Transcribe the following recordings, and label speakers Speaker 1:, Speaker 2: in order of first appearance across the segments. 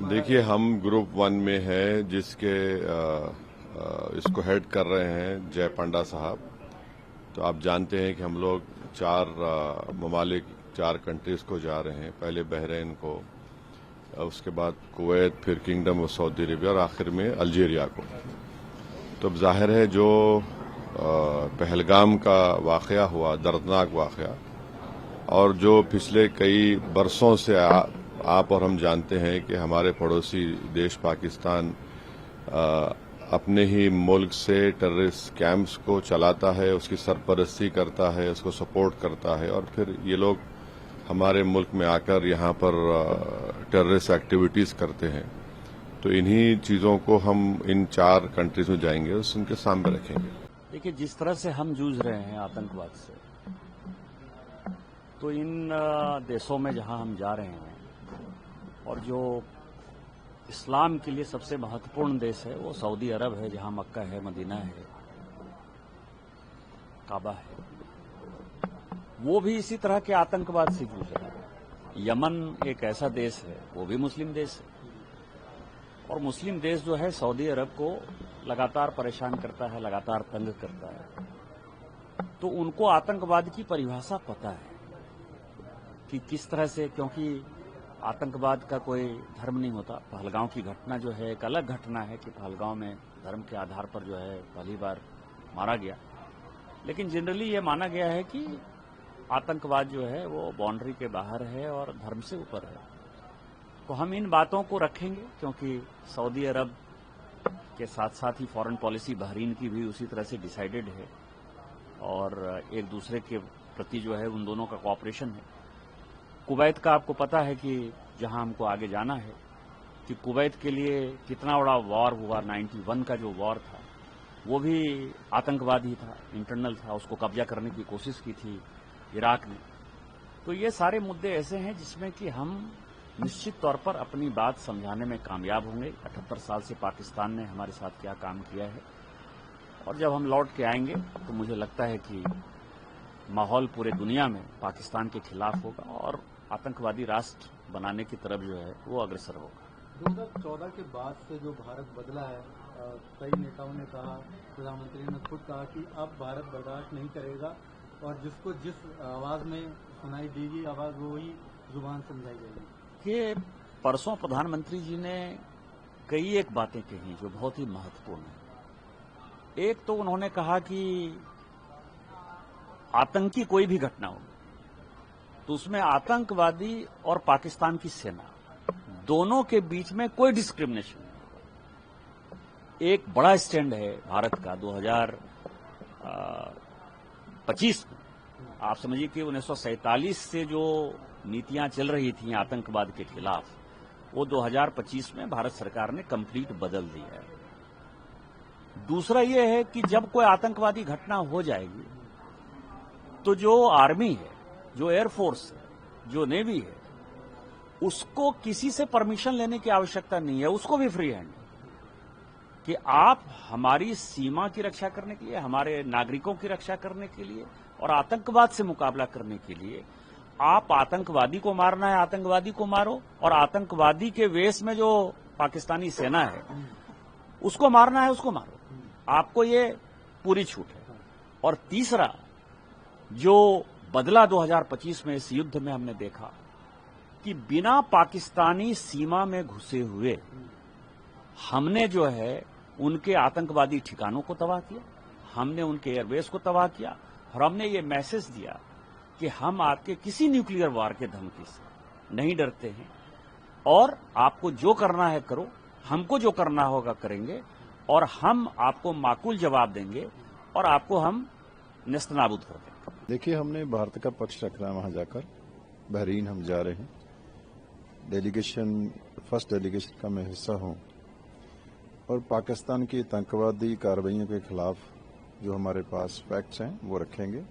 Speaker 1: देखिए, हम ग्रुप 1 में है जिसके इसको हेड कर रहे हैं जय पांडा साहब। तो आप जानते हैं कि हम लोग 4 ममालिक 4 कंट्रीज को जा रहे हैं। पहले बहरीन को, उसके बाद कुवैत, फिर किंगडम ऑफ सऊदी अरेबिया और आखिर में अल्जीरिया को। तो अब जाहिर है जो पहलगाम का वाकया हुआ, दर्दनाक वाकया, और जो पिछले कई बरसों से आप और हम जानते हैं कि हमारे पड़ोसी देश पाकिस्तान अपने ही मुल्क से टेररिस्ट कैंप्स को चलाता है, उसकी सरपरस्ती करता है, उसको सपोर्ट करता है, और फिर ये लोग हमारे मुल्क में आकर यहाँ पर टेररिस्ट एक्टिविटीज करते हैं। तो इन्हीं चीजों को हम इन 4 कंट्रीज में जाएंगे, उनके सामने रखेंगे।
Speaker 2: देखिए, जिस तरह से हम जूझ रहे हैं आतंकवाद से, तो इन देशों में जहां हम जा रहे हैं और जो इस्लाम के लिए सबसे महत्वपूर्ण देश है वो सऊदी अरब है, जहां मक्का है, मदीना है, काबा है, वो भी इसी तरह के आतंकवाद से जूझ रहा है। यमन एक ऐसा देश है, वो भी मुस्लिम देश है, और मुस्लिम देश जो है सऊदी अरब को लगातार परेशान करता है, लगातार तंग करता है। तो उनको आतंकवाद की परिभाषा पता है कि किस तरह से, क्योंकि आतंकवाद का कोई धर्म नहीं होता। पहलगांव की घटना जो है एक अलग घटना है कि पहलगांव में धर्म के आधार पर जो है पहली बार मारा गया, लेकिन जनरली ये माना गया है कि आतंकवाद जो है वो बाउंड्री के बाहर है और धर्म से ऊपर है। तो हम इन बातों को रखेंगे, क्योंकि सऊदी अरब के साथ साथ ही फॉरेन पॉलिसी बहरीन की भी उसी तरह से डिसाइडेड है, और एक दूसरे के प्रति जो है उन दोनों का कोऑपरेशन है। कुवैत का आपको पता है कि जहां हमको आगे जाना है, कि कुवैत के लिए कितना बड़ा वॉर हुआ। 91 का जो वॉर था वो भी आतंकवादी था, इंटरनल था, उसको कब्जा करने की कोशिश की थी इराक ने। तो ये सारे मुद्दे ऐसे हैं जिसमें कि हम निश्चित तौर पर अपनी बात समझाने में कामयाब होंगे। 78 साल से पाकिस्तान ने हमारे साथ क्या काम किया है, और जब हम लौट के आएंगे तो मुझे लगता है कि माहौल पूरे दुनिया में पाकिस्तान के खिलाफ होगा और आतंकवादी राष्ट्र बनाने की तरफ जो है वो अग्रसर होगा।
Speaker 3: 2014 के बाद से जो भारत बदला है, कई नेताओं ने कहा, प्रधानमंत्री ने खुद कहा कि अब भारत बर्दाश्त नहीं करेगा, और जिसको जिस आवाज में सुनाई देगी आवाज वो ही जुबान समझाई जाएगी।
Speaker 2: कि परसों प्रधानमंत्री जी ने कई एक बातें कही जो बहुत ही महत्वपूर्ण है। एक तो उन्होंने कहा कि आतंकी कोई भी घटना हो तो उसमें आतंकवादी और पाकिस्तान की सेना दोनों के बीच में कोई डिस्क्रिमिनेशन नहीं होगा। एक बड़ा स्टैंड है भारत का 2025 में। आप समझिए कि 1947 से जो नीतियां चल रही थी आतंकवाद के खिलाफ, वो 2025 में भारत सरकार ने कंप्लीट बदल दी है। दूसरा ये है कि जब कोई आतंकवादी घटना हो जाएगी तो जो आर्मी है, जो एयरफोर्स है, जो नेवी है, उसको किसी से परमिशन लेने की आवश्यकता नहीं है। उसको भी फ्री हैंड कि आप हमारी सीमा की रक्षा करने के लिए, हमारे नागरिकों की रक्षा करने के लिए और आतंकवाद से मुकाबला करने के लिए आप आतंकवादी को मारना है, आतंकवादी को मारो, और आतंकवादी के वेश में जो पाकिस्तानी सेना है उसको मारना है, उसको मारो। आपको ये पूरी छूट है। और तीसरा जो बदला 2025 में इस युद्ध में हमने देखा कि बिना पाकिस्तानी सीमा में घुसे हुए हमने जो है उनके आतंकवादी ठिकानों को तबाह किया, हमने उनके एयरबेस को तबाह किया, और हमने ये मैसेज दिया कि हम आपके किसी न्यूक्लियर वार के धमकी से नहीं डरते हैं, और आपको जो करना है करो, हमको जो करना होगा करेंगे, और हम आपको माकूल जवाब देंगे और आपको हम नेस्तनाबूद कर देंगे।
Speaker 4: देखिए, हमने भारत का पक्ष रखना है। वहां जाकर बहरीन हम जा रहे हैं। डेलीगेशन, फर्स्ट डेलीगेशन का मैं हिस्सा हूं, और पाकिस्तान की आतंकवादी कार्रवाइयों के खिलाफ जो हमारे पास फैक्ट्स हैं वो रखेंगे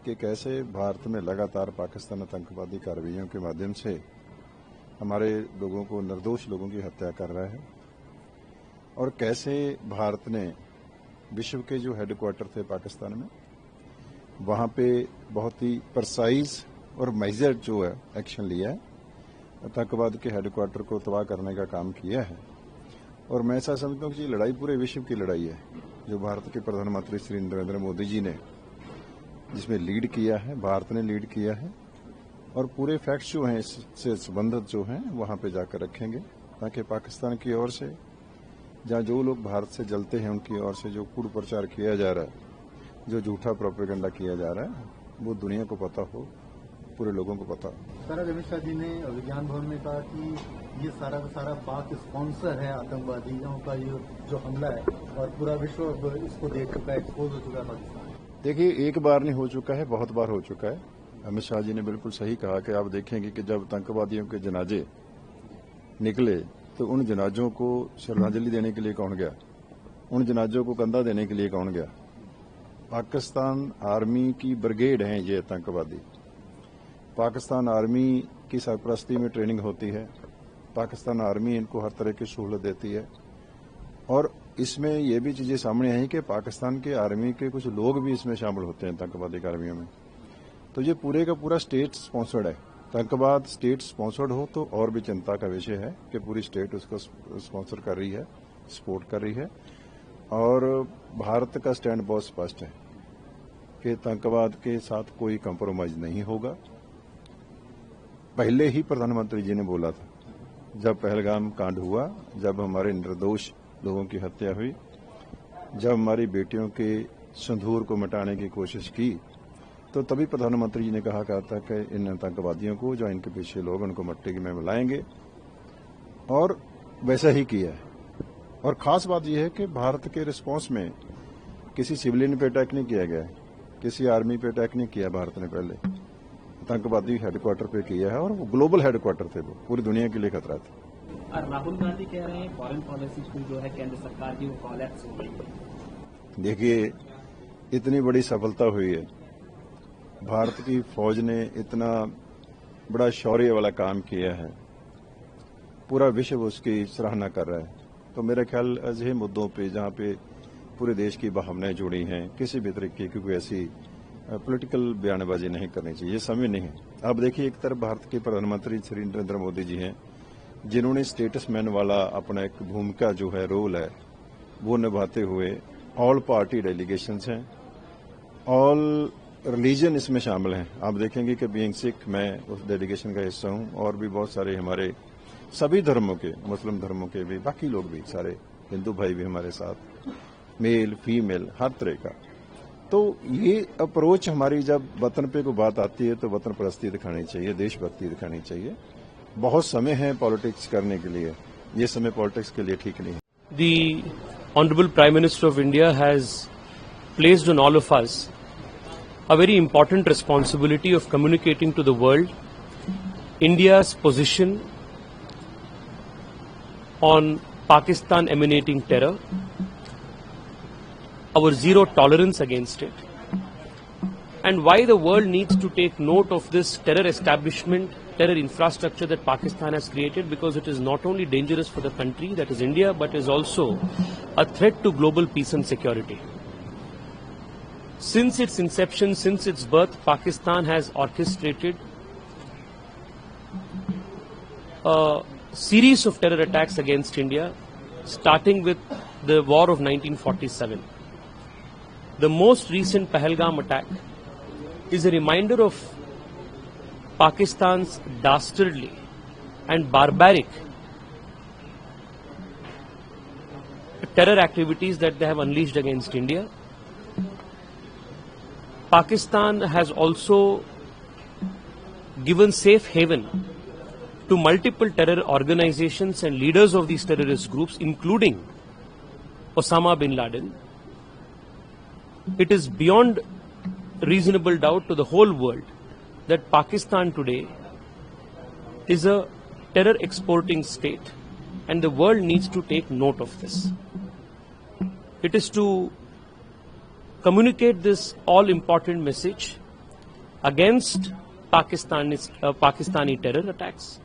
Speaker 4: कि कैसे भारत में लगातार पाकिस्तान आतंकवादी कार्रवाइयों के माध्यम से हमारे लोगों को, निर्दोष लोगों की हत्या कर रहा है, और कैसे भारत ने विश्व के जो हेडक्वार्टर थे पाकिस्तान में, वहां पे बहुत ही प्रिसाइज और मेजर्ड जो है एक्शन लिया है, आतंकवाद के हेडक्वार्टर को तबाह करने का काम किया है। और मैं ऐसा समझता हूँ कि ये लड़ाई पूरे विश्व की लड़ाई है, जो भारत के प्रधानमंत्री श्री नरेंद्र मोदी जी ने जिसमें लीड किया है, भारत ने लीड किया है। और पूरे फैक्ट्स जो हैं इससे संबंधित जो हैं वहां पे जाकर रखेंगे, ताकि पाकिस्तान की ओर से जहां जो लोग भारत से जलते हैं उनकी ओर से जो कूड़ प्रचार किया जा रहा है, जो झूठा प्रोपेगेंडा किया जा रहा है, वो दुनिया को पता हो, पूरे लोगों को पता हो।
Speaker 3: सर, अमित शाह जी ने विज्ञान भवन में कहा कि ये सारा का सारा पाक स्पॉन्सर है आतंकवादियों का ये जो हमला है, और पूरा विश्व अब इसको देख चुका है, एक्सपोज हो चुका है पाकिस्तान।
Speaker 4: देखिए, एक बार नहीं हो चुका है, बहुत बार हो चुका है। अमित शाह जी ने बिल्कुल सही कहा कि आप देखेंगे कि जब आतंकवादियों के जनाजे निकले तो उन जनाजों को श्रद्धांजलि देने के लिए कौन गया, उन जनाजों को कंधा देने के लिए कौन गया? पाकिस्तान आर्मी की ब्रिगेड हैं ये आतंकवादी। पाकिस्तान आर्मी की सरपरस्ती में ट्रेनिंग होती है, पाकिस्तान आर्मी इनको हर तरह की सहूलत देती है। और इसमें यह भी चीजें सामने आई कि पाकिस्तान के आर्मी के कुछ लोग भी इसमें शामिल होते हैं आतंकवादी कार्रवाइयों में। तो ये पूरे का पूरा स्टेट स्पॉन्सर्ड है। आतंकवाद स्टेट स्पॉन्सर्ड हो तो और भी चिंता का विषय है कि पूरी स्टेट उसको स्पॉन्सर कर रही है, सपोर्ट कर रही है। और भारत का स्टैंड बहुत स्पष्ट है कि आतंकवाद के साथ कोई कंप्रोमाइज नहीं होगा। पहले ही प्रधानमंत्री जी ने बोला था, जब पहलगाम कांड हुआ, जब हमारे निर्दोष लोगों की हत्या हुई, जब हमारी बेटियों के सिंदूर को मिटाने की कोशिश की, तो तभी प्रधानमंत्री जी ने कहा था कि इन आतंकवादियों को, जो इनके पीछे लोग, उनको मिट्टी में मिलाएंगे। और वैसा ही किया है। और खास बात यह है कि भारत के रिस्पांस में किसी सिविलियन पे अटैक नहीं किया गया है, किसी आर्मी पे अटैक नहीं किया भारत ने। पहले आतंकवादी हेडक्वार्टर पे किया है, और वो ग्लोबल हेडक्वार्टर थे, वो पूरी दुनिया के लिए खतरा था।
Speaker 5: और राहुल गांधी कह रहे हैं फॉरेन पॉलिसी जो है केंद्र सरकार की, वो कोलैप्स हो गई।
Speaker 4: देखिए, इतनी बड़ी सफलता हुई है, भारत की फौज ने इतना बड़ा शौर्य वाला काम किया है, पूरा विश्व उसकी सराहना कर रहा है। तो मेरा ख्याल अजहे मुद्दों पे जहां पे पूरे देश की भावनाएं जुड़ी हैं, किसी भी तरीके की कोई ऐसी पॉलिटिकल बयानबाजी नहीं करनी चाहिए, ये समय नहीं है। अब देखिए, एक तरफ भारत के प्रधानमंत्री श्री नरेंद्र मोदी जी हैं, जिन्होंने स्टेटसमैन वाला अपना एक भूमिका जो है, रोल है, वो निभाते हुए ऑल पार्टी डेलीगेशंस हैं, ऑल रिलीजन इसमें शामिल हैं। आप देखेंगे कि बीइंग सिख, मैं उस डेलीगेशन का हिस्सा हूं, और भी बहुत सारे हमारे सभी धर्मों के, मुस्लिम धर्मों के भी, बाकी लोग भी, सारे हिंदू भाई भी हमारे साथ, मेल फीमेल हर तरह का। तो ये अप्रोच हमारी, जब वतन पे को बात आती है तो वतन परस्ती दिखानी चाहिए, देशभक्ति दिखानी चाहिए। बहुत समय है पॉलिटिक्स करने के लिए, ये समय पॉलिटिक्स के लिए ठीक नहीं है।
Speaker 6: The Honorable Prime Minister of India has placed on all of us a very important responsibility of communicating to the world India's position on Pakistan emanating terror, our zero tolerance against it, and why the world needs to take note of this terror establishment, terror infrastructure that Pakistan has created, because it is not only dangerous for the country, that is India, but is also a threat to global peace and security. Since its inception, since its birth, Pakistan has orchestrated a series of terror attacks against India, starting with the war of 1947. The most recent Pahalgam attack is a reminder of Pakistan's dastardly and barbaric terror activities that they have unleashed against India. Pakistan has also given safe haven to multiple terror organizations and leaders of these terrorist groups, including Osama bin Laden. It is beyond reasonable doubt to the whole world that Pakistan today is a terror exporting state, and the world needs to take note of this. It is to communicate this all important message against Pakistani terror attacks,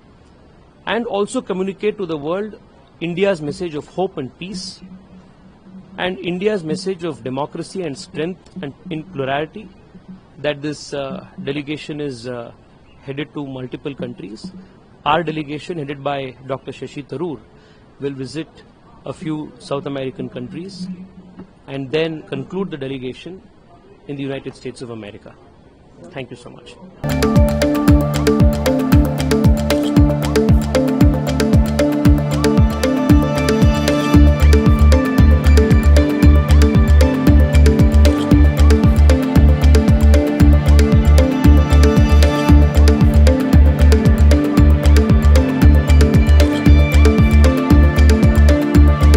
Speaker 6: and also communicate to the world India's message of hope and peace, and India's message of democracy and strength and in plurality, that this delegation is headed to multiple countries. our delegation headed by Dr. Shashi Tharoor will visit a few South American countries and then conclude the delegation in the United States of America. Thank you so much.